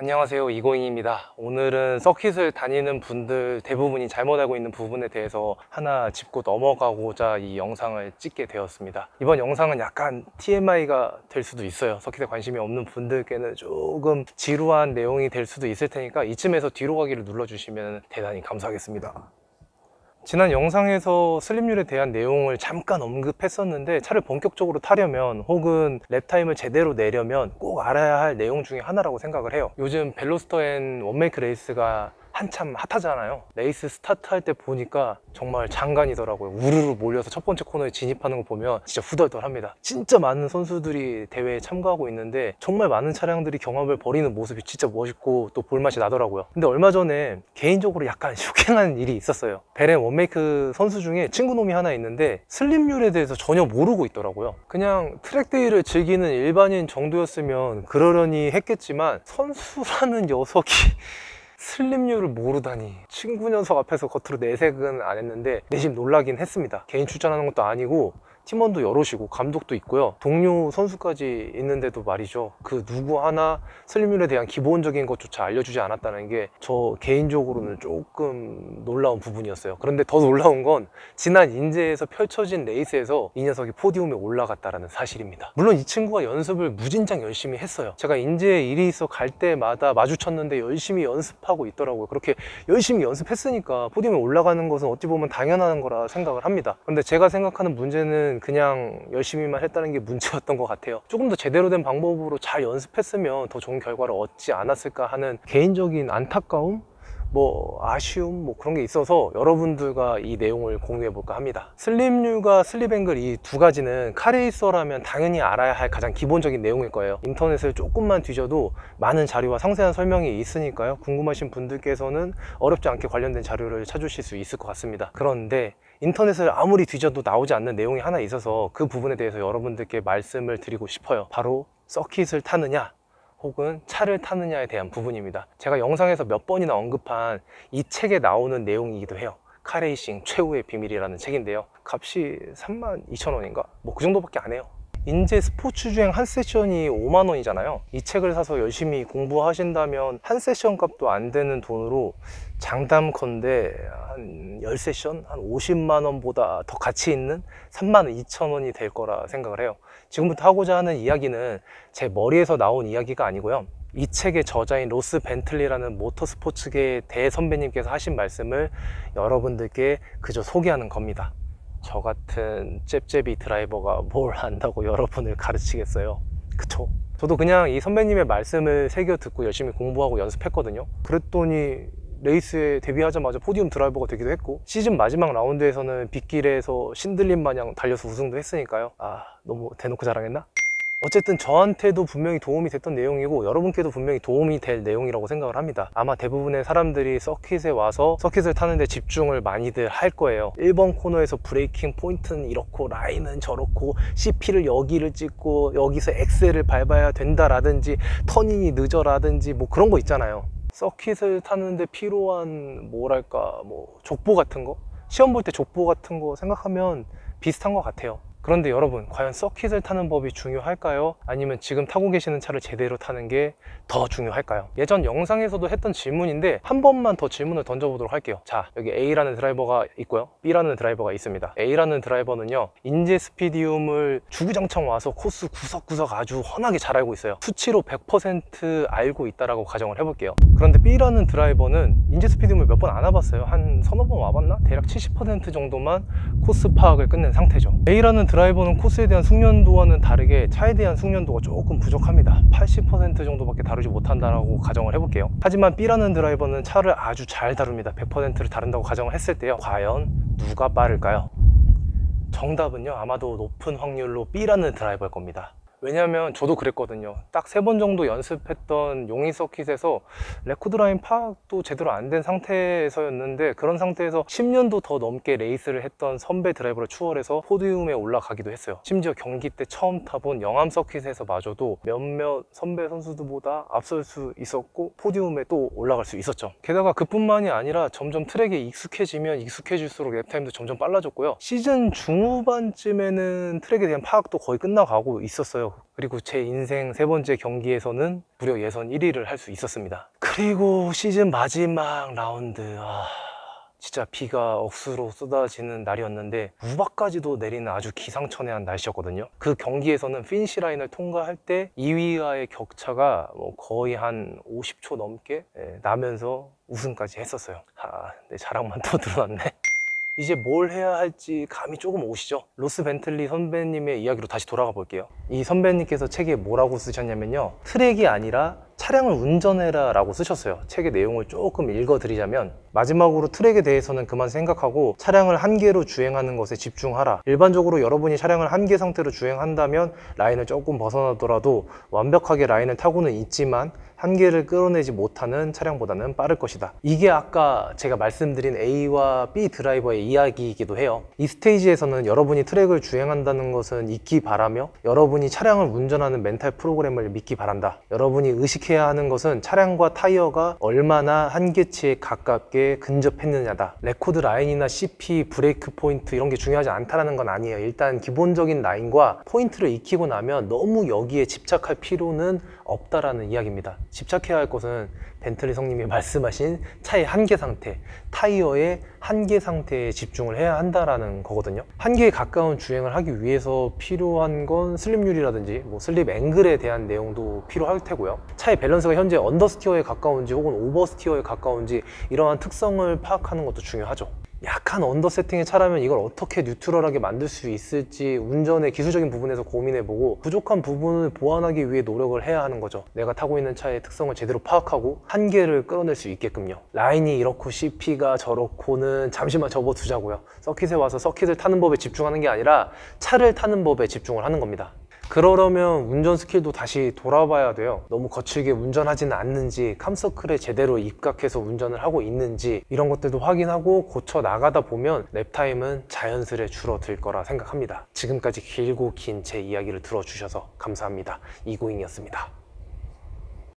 안녕하세요, 이고잉입니다. 오늘은 서킷을 다니는 분들 대부분이 잘못 알고 있는 부분에 대해서 하나 짚고 넘어가고자 이 영상을 찍게 되었습니다. 이번 영상은 약간 TMI가 될 수도 있어요. 서킷에 관심이 없는 분들께는 조금 지루한 내용이 될 수도 있을 테니까 이쯤에서 뒤로 가기를 눌러주시면 대단히 감사하겠습니다. 지난 영상에서 슬립률에 대한 내용을 잠깐 언급했었는데, 차를 본격적으로 타려면 혹은 랩타임을 제대로 내려면 꼭 알아야 할 내용 중에 하나라고 생각을 해요. 요즘 벨로스터 앤 원메이크 레이스가 한참 핫하잖아요. 레이스 스타트할 때 보니까 정말 장관이더라고요. 우르르 몰려서 첫 번째 코너에 진입하는 거 보면 진짜 후덜덜합니다. 진짜 많은 선수들이 대회에 참가하고 있는데 정말 많은 차량들이 경합을 벌이는 모습이 진짜 멋있고 또 볼맛이 나더라고요. 근데 얼마 전에 개인적으로 약간 쇼킹한 일이 있었어요. 벨 앤 원메이크 선수 중에 친구놈이 하나 있는데 슬립률에 대해서 전혀 모르고 있더라고요. 그냥 트랙데이를 즐기는 일반인 정도였으면 그러려니 했겠지만, 선수라는 녀석이 슬립률을 모르다니. 친구 녀석 앞에서 겉으로 내색은 안 했는데 내심 놀라긴 했습니다. 개인 출전하는 것도 아니고 팀원도 여럿이고 감독도 있고요, 동료 선수까지 있는데도 말이죠, 그 누구 하나 슬립률에 대한 기본적인 것조차 알려주지 않았다는 게 저 개인적으로는 조금 놀라운 부분이었어요. 그런데 더 놀라운 건 지난 인제에서 펼쳐진 레이스에서 이 녀석이 포디움에 올라갔다는 사실입니다. 물론 이 친구가 연습을 무진장 열심히 했어요. 제가 인제에 일이 있어 갈 때마다 마주쳤는데 열심히 연습하고 있더라고요. 그렇게 열심히 연습했으니까 포디움에 올라가는 것은 어찌 보면 당연한 거라 생각을 합니다. 그런데 제가 생각하는 문제는 그냥 열심히만 했다는 게 문제였던 것 같아요. 조금 더 제대로 된 방법으로 잘 연습했으면 더 좋은 결과를 얻지 않았을까 하는 개인적인 안타까움? 아쉬움? 그런 게 있어서 여러분들과 이 내용을 공유해 볼까 합니다. 슬립률과 슬립앵글, 이 두 가지는 카레이서라면 당연히 알아야 할 가장 기본적인 내용일 거예요. 인터넷을 조금만 뒤져도 많은 자료와 상세한 설명이 있으니까요, 궁금하신 분들께서는 어렵지 않게 관련된 자료를 찾으실 수 있을 것 같습니다. 그런데 인터넷을 아무리 뒤져도 나오지 않는 내용이 하나 있어서 그 부분에 대해서 여러분들께 말씀을 드리고 싶어요. 바로 서킷을 타느냐 혹은 차를 타느냐에 대한 부분입니다. 제가 영상에서 몇 번이나 언급한 이 책에 나오는 내용이기도 해요. 카레이싱 최후의 비밀이라는 책인데요, 값이 32,000원인가? 그 정도밖에 안 해요. 인제 스포츠 주행 한 세션이 5만 원이잖아요. 이 책을 사서 열심히 공부하신다면 한 세션 값도 안 되는 돈으로 장담컨대 한 10세션? 한 50만 원보다 더 가치 있는 32,000원이 될 거라 생각을 해요. 지금부터 하고자 하는 이야기는 제 머리에서 나온 이야기가 아니고요, 이 책의 저자인 로스 벤틀리라는 모터스포츠계의 대선배님께서 하신 말씀을 여러분들께 그저 소개하는 겁니다. 저 같은 잽잽이 드라이버가 뭘 안다고 여러분을 가르치겠어요? 그쵸? 저도 그냥 이 선배님의 말씀을 새겨 듣고 열심히 공부하고 연습했거든요. 그랬더니 레이스에 데뷔하자마자 포디움 드라이버가 되기도 했고, 시즌 마지막 라운드에서는 빗길에서 신들림 마냥 달려서 우승도 했으니까요. 너무 대놓고 자랑했나? 어쨌든 저한테도 분명히 도움이 됐던 내용이고 여러분께도 분명히 도움이 될 내용이라고 생각을 합니다. 아마 대부분의 사람들이 서킷에 와서 서킷을 타는데 집중을 많이들 할 거예요. 1번 코너에서 브레이킹 포인트는 이렇고 라인은 저렇고 CP를 여기를 찍고 여기서 엑셀을 밟아야 된다라든지 터닝이 늦어라든지 그런 거 있잖아요. 서킷을 타는데 필요한 족보 같은 거, 시험 볼 때 족보 같은 거 생각하면 비슷한 것 같아요. 그런데 여러분, 과연 서킷을 타는 법이 중요할까요? 아니면 지금 타고 계시는 차를 제대로 타는 게 더 중요할까요? 예전 영상에서도 했던 질문인데 한 번만 더 질문을 던져보도록 할게요. 자, 여기 A라는 드라이버가 있고요, B라는 드라이버가 있습니다. A라는 드라이버는요, 인제 스피디움을 주구장창 와서 코스 구석구석 아주 훤하게 잘 알고 있어요. 수치로 100% 알고 있다라고 가정을 해볼게요. 그런데 B라는 드라이버는 인제 스피디움을 몇 번 안 와봤어요. 한 서너 번 와봤나? 대략 70% 정도만 코스 파악을 끝낸 상태죠. A라는 드라이버는 코스에 대한 숙련도와는 다르게 차에 대한 숙련도가 조금 부족합니다. 80% 정도밖에 다루지 못한다라고 가정을 해볼게요. 하지만 B라는 드라이버는 차를 아주 잘 다룹니다. 100%를 다룬다고 가정을 했을 때요, 과연 누가 빠를까요? 정답은요, 아마도 높은 확률로 B라는 드라이버일 겁니다. 왜냐면 저도 그랬거든요. 딱 3번 정도 연습했던 용인 서킷에서 레코드라인 파악도 제대로 안 된 상태에서였는데, 그런 상태에서 10년도 더 넘게 레이스를 했던 선배 드라이버를 추월해서 포디움에 올라가기도 했어요. 심지어 경기 때 처음 타본 영암 서킷에서 마저도 몇몇 선배 선수들보다 앞설 수 있었고 포디움에 또 올라갈 수 있었죠. 게다가 그뿐만이 아니라 점점 트랙에 익숙해지면 익숙해질수록 랩타임도 점점 빨라졌고요. 시즌 중후반쯤에는 트랙에 대한 파악도 거의 끝나가고 있었어요. 그리고 제 인생 세 번째 경기에서는 무려 예선 1위를 할 수 있었습니다. 그리고 시즌 마지막 라운드, 진짜 비가 억수로 쏟아지는 날이었는데 우박까지도 내리는 아주 기상천외한 날씨였거든요. 그 경기에서는 피니시 라인을 통과할 때 2위와의 격차가 거의 한 50초 넘게 나면서 우승까지 했었어요. 내 자랑만 또 드러났네. 이제 뭘 해야 할지 감이 조금 오시죠? 로스 벤틀리 선배님의 이야기로 다시 돌아가 볼게요. 이 선배님께서 책에 뭐라고 쓰셨냐면요, 트랙이 아니라 차량을 운전해라 라고 쓰셨어요. 책의 내용을 조금 읽어드리자면, 마지막으로 트랙에 대해서는 그만 생각하고 차량을 한 개로 주행하는 것에 집중하라. 일반적으로 여러분이 차량을 한 개 상태로 주행한다면 라인을 조금 벗어나더라도 완벽하게 라인을 타고는 있지만 한계를 끌어내지 못하는 차량보다는 빠를 것이다. 이게 아까 제가 말씀드린 A와 B 드라이버의 이야기이기도 해요. 이 스테이지에서는 여러분이 트랙을 주행한다는 것은 잊기 바라며, 여러분이 차량을 운전하는 멘탈 프로그램을 믿기 바란다. 여러분이 의식해야 하는 것은 차량과 타이어가 얼마나 한계치에 가깝게 근접했느냐다. 레코드 라인이나 CP, 브레이크 포인트 이런 게 중요하지 않다는 건 아니에요. 일단 기본적인 라인과 포인트를 익히고 나면 너무 여기에 집착할 필요는 없다라는 이야기입니다. 집착해야 할 것은 벤틀리 성님이 말씀하신 차의 한계 상태, 타이어의 한계 상태에 집중을 해야 한다라는 거거든요. 한계에 가까운 주행을 하기 위해서 필요한 건 슬립률이라든지 슬립 앵글에 대한 내용도 필요할 테고요. 차의 밸런스가 현재 언더스티어에 가까운지 혹은 오버스티어에 가까운지 이러한 특성을 파악하는 것도 중요하죠. 약한 언더 세팅의 차라면 이걸 어떻게 뉴트럴하게 만들 수 있을지 운전의 기술적인 부분에서 고민해보고 부족한 부분을 보완하기 위해 노력을 해야 하는 거죠. 내가 타고 있는 차의 특성을 제대로 파악하고 한계를 끌어낼 수 있게끔요. 라인이 이렇고 CP가 저렇고는 잠시만 접어두자고요. 서킷에 와서 서킷을 타는 법에 집중하는 게 아니라 차를 타는 법에 집중을 하는 겁니다. 그러려면 운전 스킬도 다시 돌아봐야 돼요. 너무 거칠게 운전하지는 않는지, 캄서클에 제대로 입각해서 운전을 하고 있는지 이런 것들도 확인하고 고쳐 나가다 보면 랩타임은 자연스레 줄어들 거라 생각합니다. 지금까지 길고 긴 제 이야기를 들어주셔서 감사합니다. 이고잉이었습니다.